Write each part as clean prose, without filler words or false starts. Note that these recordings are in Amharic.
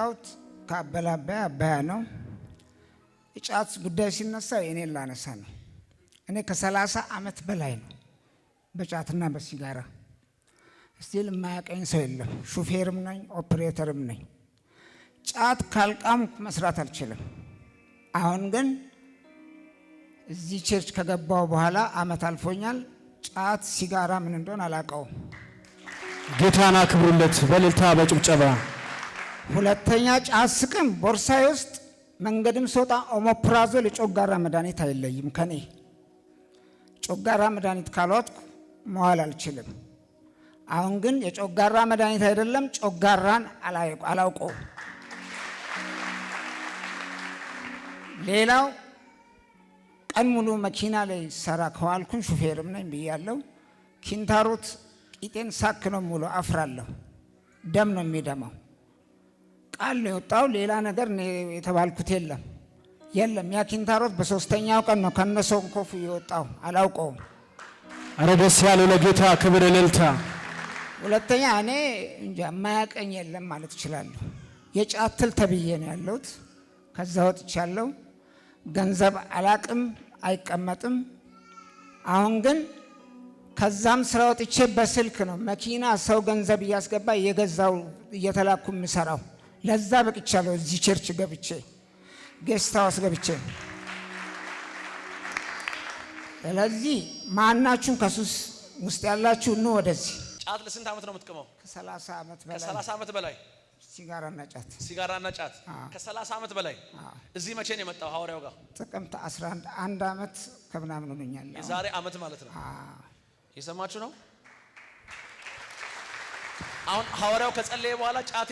የመጣሁት ከአበላባያ አባያ ነው። የጫት ጉዳይ ሲነሳ የኔን ላነሳ ነው። እኔ ከ30 ዓመት በላይ ነው በጫትና በሲጋራ። ስቲል የማያቀኝ ሰው የለም። ሹፌርም ነኝ፣ ኦፕሬተርም ነኝ። ጫት ካልቃምኩ መስራት አልችልም። አሁን ግን እዚህ ቸርች ከገባው በኋላ አመት አልፎኛል። ጫት ሲጋራ ምን እንደሆነ አላቀውም። ጌታና ክብሩለት በእልልታ በጭብጨባ። ሁለተኛ ጫት ስቅም ቦርሳዬ ውስጥ መንገድም ስወጣ ኦሞፕራዞል የጮጋራ መድኃኒት አይለይም ከኔ። ጮጋራ መድኃኒት ካልዋጥኩ መዋል አልችልም። አሁን ግን የጮጋራ መድኃኒት አይደለም ጮጋራን አላውቀውም። ሌላው ቀን ሙሉ መኪና ላይ ሰራ ከዋልኩኝ ሹፌርም ነኝ ብያለሁ። ኪንታሮት ቂጤን ሳክ ነው ሙሉ አፍራለሁ። ደም ነው የሚደማው። ቃል ነው የወጣው። ሌላ ነገር የተባልኩት የለም። ያ ኪንታሮት በሶስተኛው ቀን ነው ከነሶንኮፉ የወጣው። አላውቀውም። አረ ደስ ያለው ለጌታ ክብር እልልታ። ሁለተኛ እኔ እንጃ የማያቀኝ የለም ማለት እችላለሁ። የጫት ትል ተብዬ ነው ያለሁት። ከዛ ወጥቻለሁ። ገንዘብ አላቅም፣ አይቀመጥም። አሁን ግን ከዛም ስራ ወጥቼ በስልክ ነው መኪና ሰው ገንዘብ እያስገባ እየገዛው እየተላኩ የምሰራው። ለዛ በቅቻለሁ። እዚህ ቸርች ገብቼ ጌስት ሃውስ ገብቼ። ስለዚህ ማናችሁም ከሱስ ውስጥ ያላችሁ ነው ወደዚህ። ጫት ለስንት ዓመት ነው የምትቀመው? ከ30 ዓመት በላይ። ከ30 ዓመት በላይ ሲጋራና ጫት ከ30 ዓመት በላይ። እዚህ መቼ ነው የመጣው? ሐዋርያው ጋር ጥቅምት 11 1 ዓመት ከምናምን ሆነኛል። የዛሬ ዓመት ማለት ነው። የሰማችሁ ነው። አሁን ሐዋርያው ከጸለየ በኋላ ጫት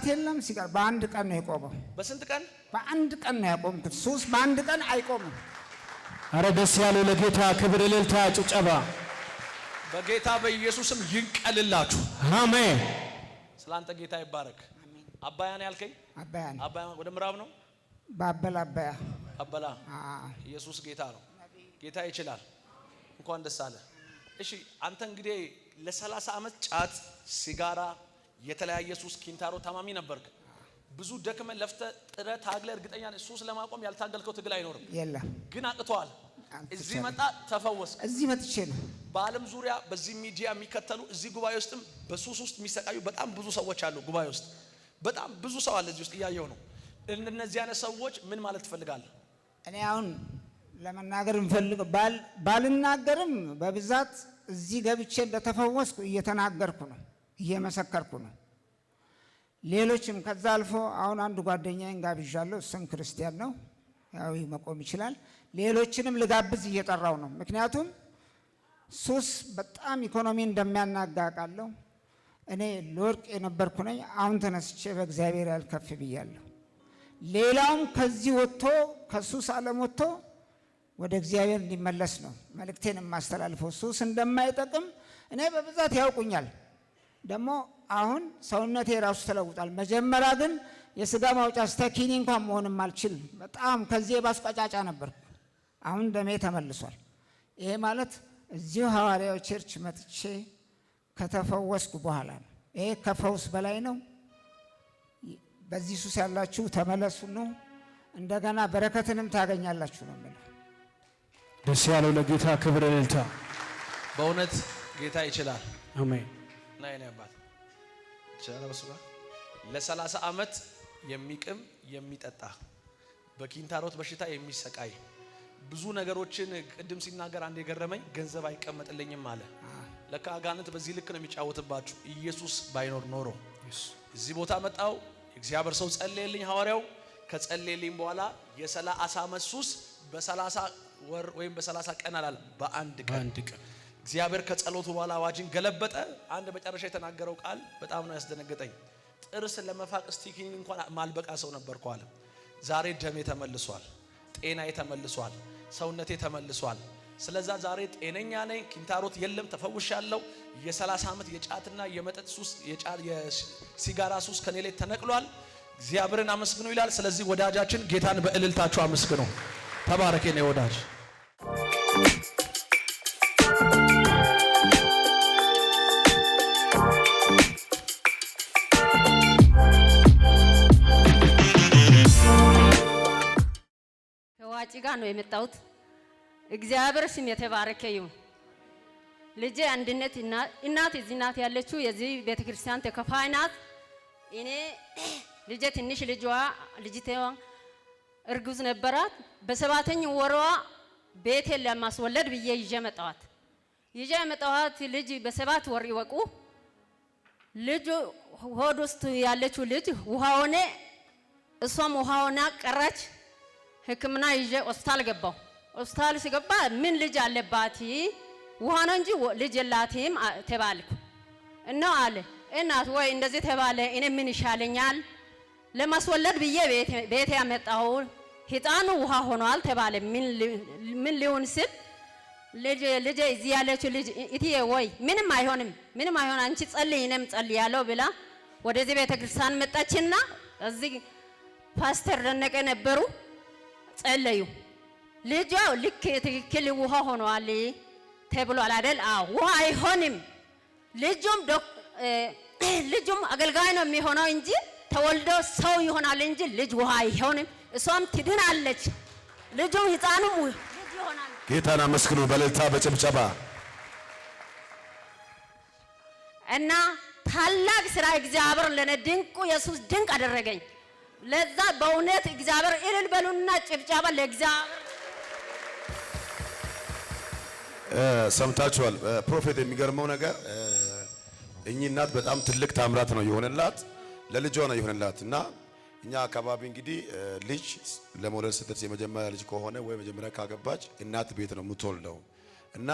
የለም ሲጋራ በአንድ ቀን ነው የቆመው። በስንት ቀን? በአንድ ቀን ነው ያቆምኩት። ሱስ በአንድ ቀን አይቆምም። አረ ደስ ያለው ለጌታ ክብር እልልታ ጭብጨባ። በጌታ በኢየሱስም ይንቀልላችሁ። አሜን። ስላንተ ጌታ ይባረክ። አባያን ያልከኝ አባያ ወደ ምዕራብ ነው። አበላ ኢየሱስ ጌታ ነው። ጌታ ይችላል። እንኳን ደስ አለ። እሺ አንተ እንግዲህ ለ30 ዓመት ጫት፣ ሲጋራ፣ የተለያየ ሱስ ኪንታሮ ታማሚ ነበርክ። ብዙ ደክመ ለፍተ ጥረ ታግለ እርግጠኛ ሱስ ለማቆም ያልታገልከው ትግል አይኖርም። የለም ግን አቅቷል። እዚህ መጣ ተፈወስ። እዚህ መጥቼ ነው። በዓለም ዙሪያ በዚህ ሚዲያ የሚከተሉ እዚህ ጉባኤ ውስጥም በሱስ ውስጥ የሚሰቃዩ በጣም ብዙ ሰዎች አሉ። ጉባኤ ውስጥ በጣም ብዙ ሰው አለ። እዚህ ውስጥ እያየው ነው። እነዚህ አይነት ሰዎች ምን ማለት ትፈልጋለህ? እኔ አሁን ለመናገር እንፈልግ ባልናገርም በብዛት እዚህ ገብቼ እንደተፈወስኩ እየተናገርኩ ነው፣ እየመሰከርኩ ነው። ሌሎችም ከዛ አልፎ አሁን አንድ ጓደኛዬን ጋብዣለሁ። እሱም ክርስቲያን ነው፣ ያው መቆም ይችላል። ሌሎችንም ልጋብዝ እየጠራው ነው። ምክንያቱም ሱስ በጣም ኢኮኖሚ እንደሚያናጋ አውቃለሁ። እኔ ለወርቅ የነበርኩ ነኝ። አሁን ተነስቼ በእግዚአብሔር ያልከፍ ብያለሁ። ሌላውም ከዚህ ወጥቶ ከሱስ ዓለም ወጥቶ ወደ እግዚአብሔር እንዲመለስ ነው መልእክቴን የማስተላልፈው። ሱስ እንደማይጠቅም እኔ በብዛት ያውቁኛል። ደግሞ አሁን ሰውነቴ ራሱ ተለውጧል። መጀመሪያ ግን የስጋ ማውጫ ስተኪኒ እንኳን መሆንም አልችልም። በጣም ከዚህ የባስ ቀጫጫ ነበርኩ። አሁን ደሜ ተመልሷል። ይሄ ማለት እዚሁ ሐዋርያው ቸርች መጥቼ ከተፈወስኩ በኋላ ነው። ይሄ ከፈውስ በላይ ነው። በዚህ ሱስ ያላችሁ ተመለሱ ነው። እንደገና በረከትንም ታገኛላችሁ ነው የምለው። ደስ ያለው ለጌታ ክብር እልልታ። በእውነት ጌታ ይችላል። አሜን። ናይ ነው አባት ይችላል። በሱጋ ለ30 ዓመት የሚቅም የሚጠጣ በኪንታሮት በሽታ የሚሰቃይ ብዙ ነገሮችን ቅድም ሲናገር አንድ የገረመኝ ገንዘብ አይቀመጥልኝም አለ። ለካ አጋንንት በዚህ ልክ ነው የሚጫወትባችሁ። ኢየሱስ ባይኖር ኖሮ እዚህ ቦታ መጣው። እግዚአብሔር ሰው ጸለየልኝ። ሐዋርያው ከጸለየልኝ በኋላ የ30 ዓመት ሱስ በ30 ወር ወይም በ30 ቀን አላለም፣ በአንድ ቀን እግዚአብሔር ከጸሎቱ በኋላ አዋጅን ገለበጠ። አንድ መጨረሻ የተናገረው ቃል በጣም ነው ያስደነገጠኝ። ጥርስ ለመፋቅ ስቲኪንግ እንኳን ማልበቃ ሰው ነበርኩ አለ። ዛሬ ደሜ ተመልሷል፣ ጤናዬ ተመልሷል፣ ሰውነቴ ተመልሷል። ስለዛ ዛሬ ጤነኛ ነኝ፣ ኪንታሮት የለም፣ ተፈውሻለሁ። የ30 ዓመት የጫትና የመጠጥ ሱስ የሲጋራ ሱስ ከኔ ላይ ተነቅሏል። እግዚአብሔርን አመስግኑ ይላል። ስለዚህ ወዳጃችን ጌታን በእልልታችሁ አመስግኑ። ተባረክ የኔ ወዳጅ። ከዋጪ ጋር ነው የመጣሁት። እግዚአብሔር ስም የተባረከ ይሁን። ልጄ አንድነት እናት እዚህ ናት ያለችው፣ የዚህ ቤተክርስቲያን ተከፋይ ናት። እኔ ልጄ ትንሽ ልጅቷ እርጉዝ ነበራት። በሰባተኛው ወሯ ቤቴን ለማስወለድ ብዬ ይዤ መጣኋት። ልጅ በሰባት ወር ይወቁ ልጅ ሆድ ውስጥ ያለችው ልጅ ውሃ ሆነ፣ እሷም ውሃ ሆና ቀረች። ሕክምና ይዤ ሆስፒታል ገባሁ። ሆስፒታል ሲገባ ምን ልጅ አለባት ውሃ ነው እንጂ ልጅ የላትም ተባልኩ። እና አለ እናት ወይ እንደዚህ ተባለ፣ እኔ ምን ይሻለኛል? ለማስወለድ ብዬ ቤት ያመጣሁ ህፃኑ ውሃ ሆኗል ተባለ። ምን ሊሆን ስል ልጅ እዚህ ያለችው ልጅ እትዬ ወይ ምንም አይሆን አንቺ ጸልይ እኔም ጸልያለሁ ብላ ወደዚህ ቤተክርስቲያን መጣችና እዚህ ፓስተር ደነቀ ነበሩ፣ ጸለዩ። ልጇ ልክ ትክክል ውሃ ሆኗል ተብሏል አይደል? ውሃ አይሆንም። ልጁም አገልጋይ ነው የሚሆነው እንጂ ተወልዶ ሰው ይሆናል እንጂ ልጅ ውሃ አይሆንም። እሷም ትድናለች፣ ልጁም ህፃኑም ልጅ ይሆናል። ጌታን አመስግኑ በእልልታ በጭብጨባ። እና ታላቅ ስራ እግዚአብሔር ለኔ ድንቁ ኢየሱስ ድንቅ አደረገኝ። ለዛ በእውነት እግዚአብሔር እልል በሉና ጭብጨባ ለእግዚአብሔር። ሰምታችኋል ፕሮፌት። የሚገርመው ነገር እኚህ እናት በጣም ትልቅ ታምራት ነው የሆነላት፣ ለልጇ ነው የሆነላት። እና እኛ አካባቢ እንግዲህ ልጅ ለመውለድ ስትደርስ የመጀመሪያ ልጅ ከሆነ ወይ መጀመሪያ ካገባች እናት ቤት ነው የምትወልደው። እና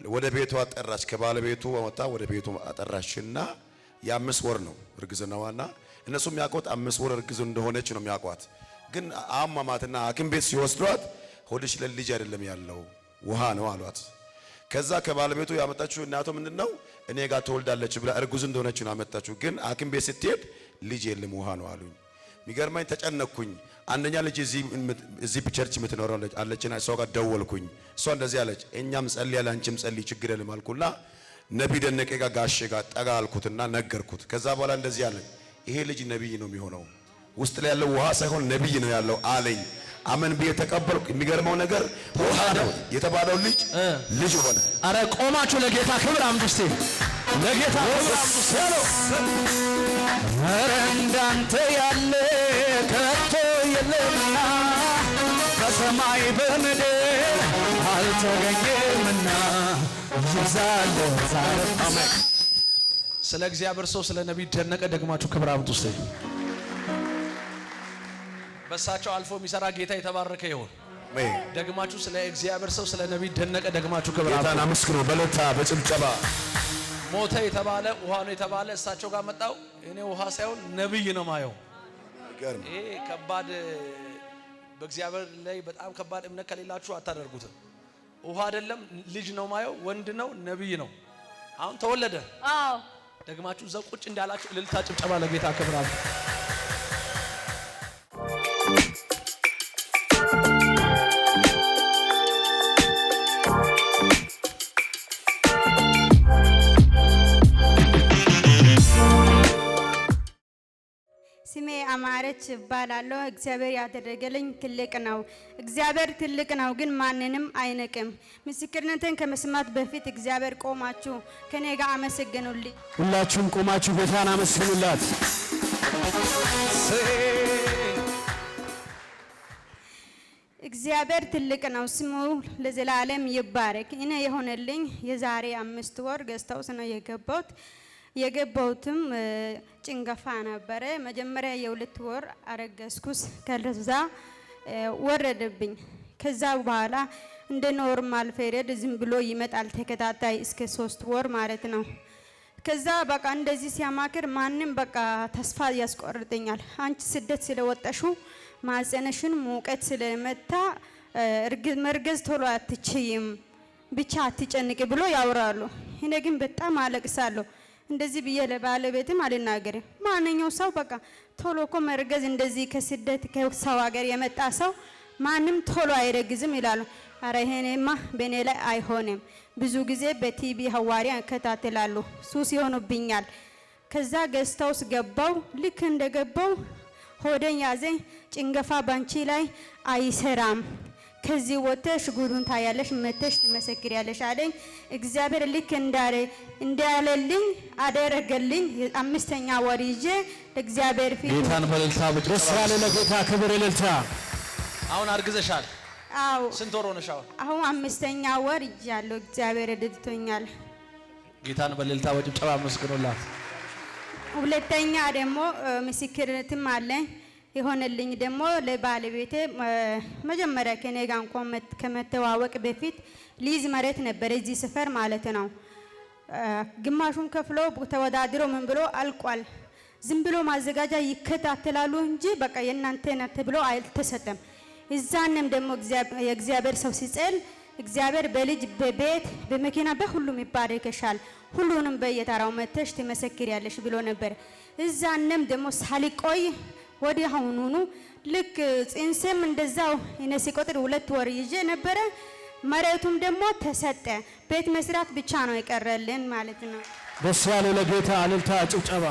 ወደ ቤቷ ጠራች፣ ከባለቤቱ ወጣ ወደ ቤቱ አጠራችና የ5 ወር ነው እርግዝናዋና እነሱ የሚያውቁት 5 ወር እርግዝ እንደሆነች ነው የሚያውቋት። ግን አማማትና ሐኪም ቤት ሲወስዷት ሆድሽ ለልጅ አይደለም ያለው ውሃ ነው አሏት። ከዛ ከባለቤቱ ያመጣችው እናቷ ምንድነው እኔ ጋር ትወልዳለች ብላ እርጉዝ እንደሆነች ነው ያመጣችው። ግን ሐኪም ቤት ስትሄድ ልጅ የለም ውሃ ነው አሉኝ። የሚገርመኝ ተጨነቅኩኝ። አንደኛ ልጅ እዚህ ቸርች የምትኖረው አለችና እሷ ጋር ደወልኩኝ። እሷ እንደዚህ አለች፣ እኛም ጸልያለን አንቺም ጸልይ ችግር የለም አልኩና ነቢይ ደነቀ ጋር ጋሼ ጋር ጠጋ አልኩትና ነገርኩት። ከዛ በኋላ እንደዚህ አለኝ፣ ይሄ ልጅ ነቢይ ነው የሚሆነው፣ ውስጥ ላይ ያለው ውሃ ሳይሆን ነቢይ ነው ያለው አለኝ። አመን ብዬ ተቀበልኩ። የሚገርመው ነገር ውሃ ነው የተባለው ልጅ ሆነ። አረ ቆማችሁ ለጌታ ክብር አምጡ እስቲ፣ ለጌታ ክብር አምጡ እስቲ። አረ እንዳንተ ያለ ከቶ የለምና በሰማይ በምድር አልተገኘምና ይዛለ ዛሬ። አሜን። ስለ እግዚአብሔር ሰው ስለ ነቢይ ደነቀ ደግማችሁ ክብር አምጡ እስቲ። በሳቸው አልፎ የሚሰራ ጌታ የተባረከ ይሁን። ደግማችሁ ስለ እግዚአብሔር ሰው ስለ ነቢይ ደነቀ ደግማችሁ ክብር አምጡ። ጌታን አመስግኑ በእልልታ በጭብጨባ። ሞተ የተባለ ውሃ ነው የተባለ እሳቸው ጋር መጣው። እኔ ውሃ ሳይሆን ነቢይ ነው ማየው። ይሄ ከባድ በእግዚአብሔር ላይ በጣም ከባድ እምነት ከሌላችሁ አታደርጉትም። ውሃ አይደለም ልጅ ነው ማየው፣ ወንድ ነው ነቢይ ነው። አሁን ተወለደ። አዎ ደግማችሁ እዛው ቁጭ እንዳላችሁ እልልታ ጭብጨባ ለጌታ ክብር አምጡ። ስሜ አማረች እባላለሁ። እግዚአብሔር ያደረገልኝ ትልቅ ነው። እግዚአብሔር ትልቅ ነው፣ ግን ማንንም አይንቅም። ምስክርነትን ከመስማት በፊት እግዚአብሔር ቆማችሁ ከኔ ጋር አመስግኑልኝ። ሁላችሁም ቆማችሁ ጌታን አመስግኑላት። እግዚአብሔር ትልቅ ነው፣ ስሙ ለዘላለም ይባረክ። እኔ የሆነልኝ የዛሬ 5 ወር ገዝተውስ ነው የገባሁትም ጭንገፋ ነበረ። መጀመሪያ የ2 ወር አረገዝኩስ፣ ከዛ ወረደብኝ። ከዛ በኋላ እንደ ኖርማል ፔሪድ ዝም ብሎ ይመጣል ተከታታይ እስከ 3 ወር ማለት ነው። ከዛ በቃ እንደዚህ ሲያማክር ማንም በቃ ተስፋ ያስቆርጠኛል። አንቺ ስደት ስለወጣሹ ማጸነሽን ሙቀት ስለመታ መርገዝ ቶሎ አትችይም፣ ብቻ አትጨንቂ ብሎ ያወራሉ። እኔ ግን በጣም አለቅሳለሁ። እንደዚህ ብዬ ለባለቤትም አልናገርም። ማንኛው ሰው በቃ ቶሎ እኮ መርገዝ እንደዚህ ከስደት ከሰው ሀገር የመጣ ሰው ማንም ቶሎ አይረግዝም ይላሉ። አረ ይሄኔማ በኔ ላይ አይሆንም። ብዙ ጊዜ በቲቪ ሐዋርያ እከታተላሉ፣ ሱስ ይሆኑብኛል። ከዛ ገዝተውስ ገባው። ልክ እንደገባው ሆደን ያዘኝ። ጭንገፋ ባንቺ ላይ አይሰራም፣ ከዚህ ወጥተሽ ጉዱን ታያለሽ መተሽ ትመሰክሪያለሽ አለኝ። እግዚአብሔር ልክ እንዳለልኝ አደረገልኝ። 5ኛ ወር ይዤ ለእግዚአብሔር ፊት ጌታን በእልልታ ደስ ያለ ለጌታ ክብር እልልታ። አሁን አርግዘሻል? አዎ። ስንት ወር ሆነሽ? አሁን 5ኛ ወር ይዣለሁ። እግዚአብሔር ረድቶኛል። ጌታን በእልልታ በጭብጨባ አመስግኑላት። ሁለተኛ ደግሞ ምስክርነትም አለኝ። የሆነልኝ ደግሞ ለባለቤቴ መጀመሪያ ከኔ ጋር እንኳን ከመተዋወቅ በፊት ሊዝ መሬት ነበር እዚህ ሰፈር ማለት ነው። ግማሹን ከፍሎ ተወዳድሮ ምን ብሎ አልቋል። ዝም ብሎ ማዘጋጃ ይከታተላሉ እንጂ በቃ የእናንተ ናት ብሎ አልተሰጠም። እዛንም ደግሞ የእግዚአብሔር ሰው ሲጸል እግዚአብሔር በልጅ በቤት በመኪና በሁሉም ይባርከሻል፣ ሁሉንም በየተራው መተሽ ትመሰክሪያለሽ ብሎ ነበር። እዛንም ደግሞ ሳልቆይ ወዲያውኑ ልክ ጽንስም እንደዛው እኔ ሲቆጥር 2 ወር ይዤ ነበረ። መሬቱም ደግሞ ተሰጠ። ቤት መስራት ብቻ ነው የቀረልን ማለት ነው። ደስ ያለ ለጌታ እልልታ ጭብጨባ